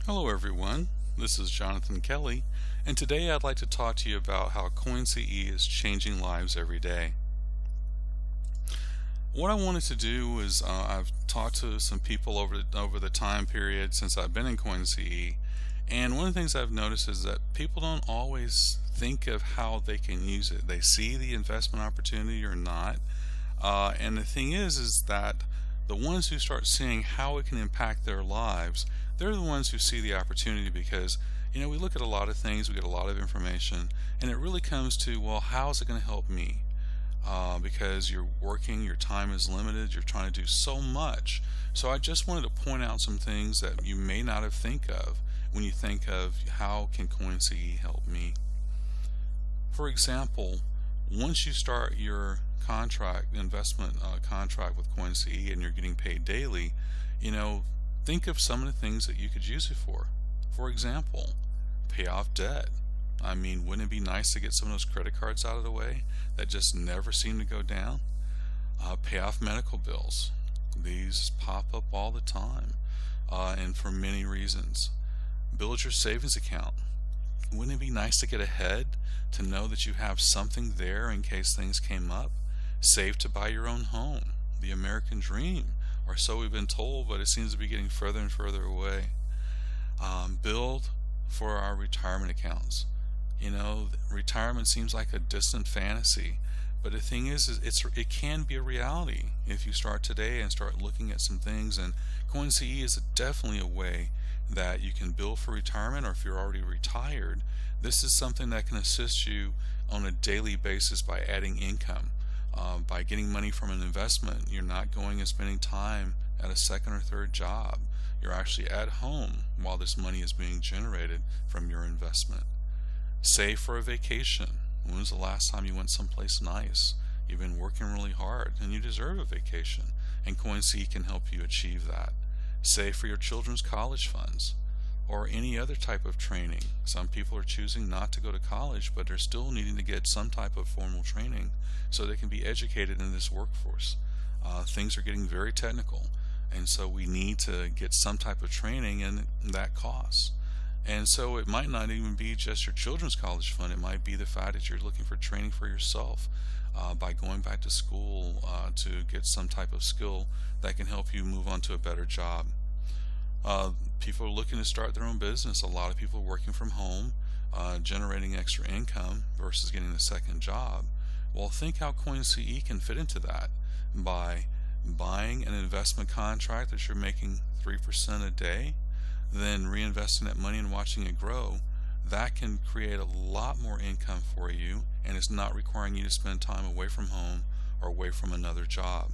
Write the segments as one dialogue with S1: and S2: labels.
S1: Hello everyone, this is Jonathan Kelly, and today I'd like to talk to you about how CoinCE is changing lives every day. What I wanted to do is I've talked to some people over the time period since I've been in CoinCE, and one of the things I've noticed is that people don't always think of how they can use it. They see the investment opportunity or not, and the thing is that the ones who start seeing how it can impact their lives, they're the ones who see the opportunity, because we look at a lot of things, we get a lot of information, and it really comes to, well, how is it going to help me? Because you're working, your time is limited, you're trying to do so much. So I just wanted to point out some things that you may not have think of when you think of how can CoinCE help me. For example, once you start your investment contract with CoinCE and you're getting paid daily, think of some of the things that you could use it for. For example, pay off debt. I mean, wouldn't it be nice to get some of those credit cards out of the way that just never seem to go down? Pay off medical bills. These pop up all the time, and for many reasons. Build your savings account. Wouldn't it be nice to get ahead, to know that you have something there in case things came up? Save to buy your own home, the American dream, or so we've been told, but it seems to be getting further and further away. Build for our retirement accounts. Retirement seems like a distant fantasy, but the thing is it can be a reality if you start today and start looking at some things, and CoinCE is definitely a way that you can build for retirement, or if you're already retired, this is something that can assist you on a daily basis by adding income. By getting money from an investment, you're not going and spending time at a second or third job. You're actually at home while this money is being generated from your investment. Save for a vacation. When was the last time you went someplace nice? You've been working really hard and you deserve a vacation, and CoinCE can help you achieve that. Save for your children's college funds or any other type of training. Some people are choosing not to go to college, but they're still needing to get some type of formal training so they can be educated in this workforce. Things are getting very technical, and so we need to get some type of training, and that costs. And so it might not even be just your children's college fund. It might be the fact that you're looking for training for yourself by going back to school to get some type of skill that can help you move on to a better job. People are looking to start their own business. A lot of people working from home, generating extra income versus getting a second job. Well, think how CoinCE can fit into that by buying an investment contract that you're making 3% a day, then reinvesting that money and watching it grow. That can create a lot more income for you, and it's not requiring you to spend time away from home or away from another job.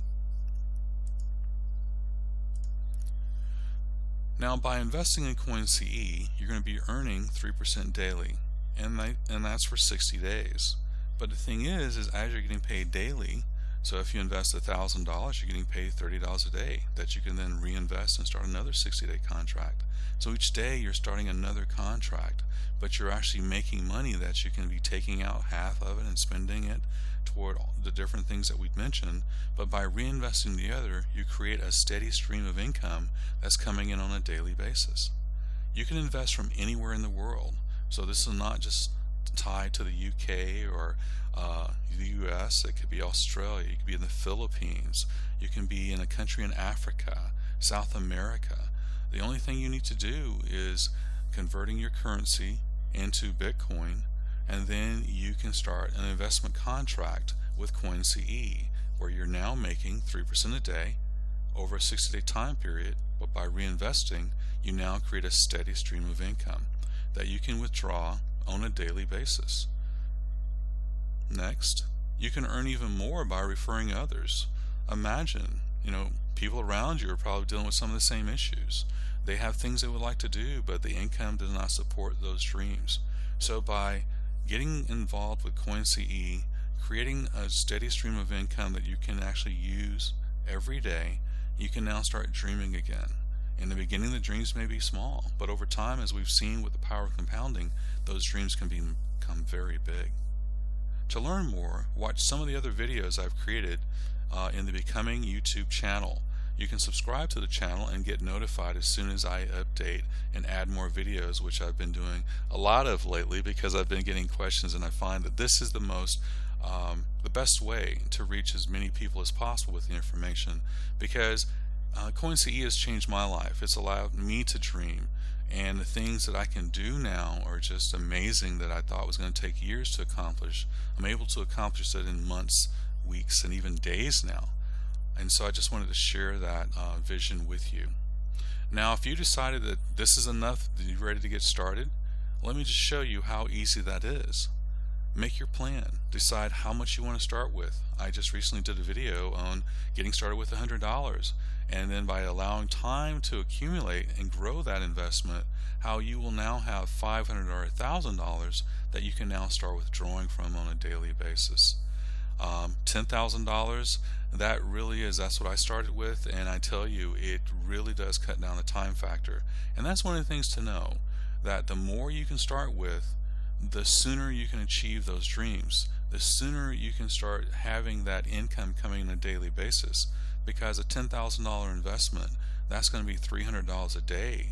S1: Now, by investing in CoinCE, you're going to be earning 3% daily, and that's for 60 days. But the thing is as you're getting paid daily, so if you invest $1,000, you're getting paid $30 a day that you can then reinvest and start another 60-day contract. So each day you're starting another contract, but you're actually making money that you can be taking out half of it and spending it toward the different things that we've mentioned. But by reinvesting the other, you create a steady stream of income that's coming in on a daily basis. You can invest from anywhere in the world, so this is not just tied to the UK or the US. It could be Australia, you could be in the Philippines, you can be in a country in Africa, South America. The only thing you need to do is converting your currency into Bitcoin, and then you can start an investment contract with CoinCE where you're now making 3% a day over a 60-day time period, but by reinvesting you now create a steady stream of income that you can withdraw on a daily basis. Next, you can earn even more by referring others. Imagine, people around you are probably dealing with some of the same issues. They have things they would like to do, but the income does not support those dreams. So by getting involved with CoinCE, creating a steady stream of income that you can actually use every day, you can now start dreaming again. In the beginning, the dreams may be small, but over time, as we've seen with the power of compounding, those dreams can become very big. To learn more, watch some of the other videos I've created in the Becoming YouTube channel. you can subscribe to the channel and get notified as soon as I update and add more videos, which I've been doing a lot of lately because I've been getting questions, and I find that this is the best way to reach as many people as possible with the information, because CoinCE has changed my life. It's allowed me to dream, and the things that I can do now are just amazing that I thought was going to take years to accomplish. I'm able to accomplish it in months, weeks, and even days now. And so I just wanted to share that vision with you. Now, if you decided that this is enough, that you're ready to get started, let me just show you how easy that is. Make your plan. Decide how much you want to start with. I just recently did a video on getting started with $100, and then by allowing time to accumulate and grow that investment, how you will now have $500 or $1,000 that you can now start withdrawing from on a daily basis. $10,000, that's what I started with, and I tell you, it really does cut down the time factor. And that's one of the things to know, that the more you can start with, the sooner you can achieve those dreams, the sooner you can start having that income coming on a daily basis, because a $10,000 investment, that's going to be $300 a day,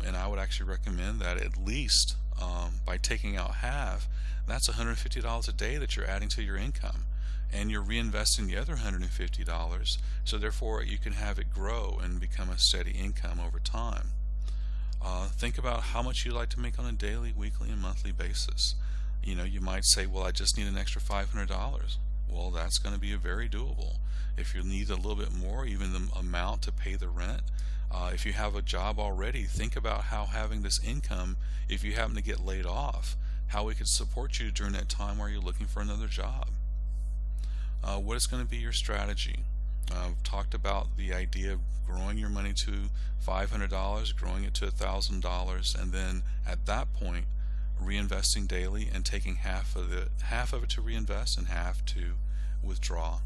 S1: and I would actually recommend that at least by taking out half, that's $150 a day that you're adding to your income, and you're reinvesting the other $150, so therefore you can have it grow and become a steady income over time. Think about how much you'd like to make on a daily, weekly, and monthly basis. You know, you might say, well, I just need an extra $500. Well, that's going to be very doable. If you need a little bit more, even the amount to pay the rent, if you have a job already, think about how having this income, if you happen to get laid off, how we could support you during that time while you're looking for another job. What is going to be your strategy? I've talked about the idea of growing your money to $500, growing it to $1,000, and then at that point reinvesting daily and taking half of it to reinvest and half to withdraw.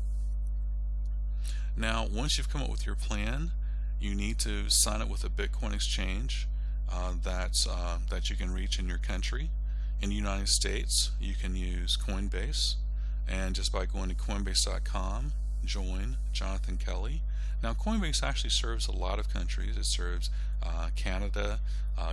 S1: Now, once you've come up with your plan, you need to sign up with a Bitcoin exchange that you can reach in your country. In the United States, you can use Coinbase, and just by going to Coinbase.com, join Jonathan Kelly. Now, Coinbase actually serves a lot of countries. It serves Canada,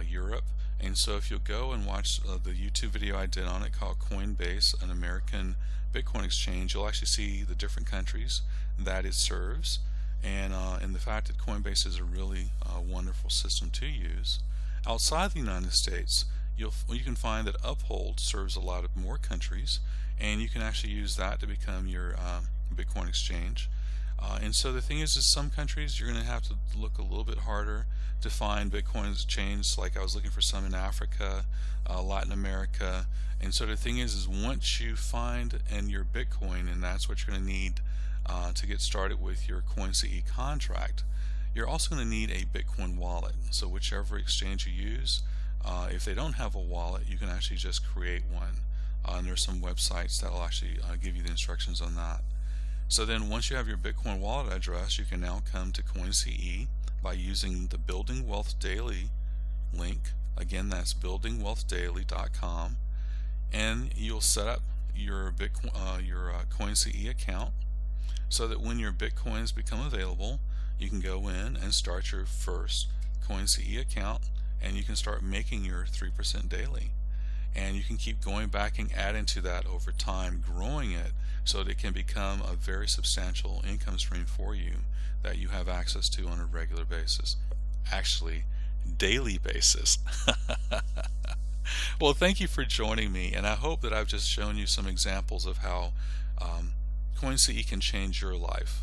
S1: Europe, and so if you'll go and watch the YouTube video I did on it called Coinbase, an American Bitcoin exchange, you'll actually see the different countries that it serves, and the fact that Coinbase is a really wonderful system to use. Outside the United States, you can find that Uphold serves a lot of more countries, and you can actually use that to become your Bitcoin exchange. And so the thing is some countries you're going to have to look a little bit harder to find Bitcoin exchange. Like I was looking for some in Africa, Latin America, and so the thing is once you find your Bitcoin, and that's what you're going to need to get started with your CoinCE contract, you're also going to need a Bitcoin wallet. So whichever exchange you use, if they don't have a wallet, you can actually just create one. And there's some websites that will actually give you the instructions on that. So then once you have your Bitcoin wallet address, you can now come to CoinCE by using the Building Wealth Daily link. Again, that's buildingwealthdaily.com, and you'll set up your CoinCE account so that when your Bitcoins become available, you can go in and start your first CoinCE account, and you can start making your 3% daily. And you can keep going back and adding to that over time, growing it so that it can become a very substantial income stream for you that you have access to on a regular basis. Actually, daily basis. Well, thank you for joining me, and I hope that I've just shown you some examples of how CoinCE can change your life.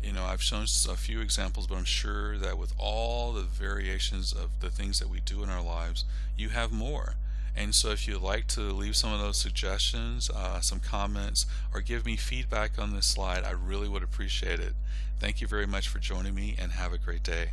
S1: You know, I've shown a few examples, but I'm sure that with all the variations of the things that we do in our lives, you have more. And so if you'd like to leave some of those suggestions, some comments, or give me feedback on this slide, I really would appreciate it. Thank you very much for joining me, and have a great day.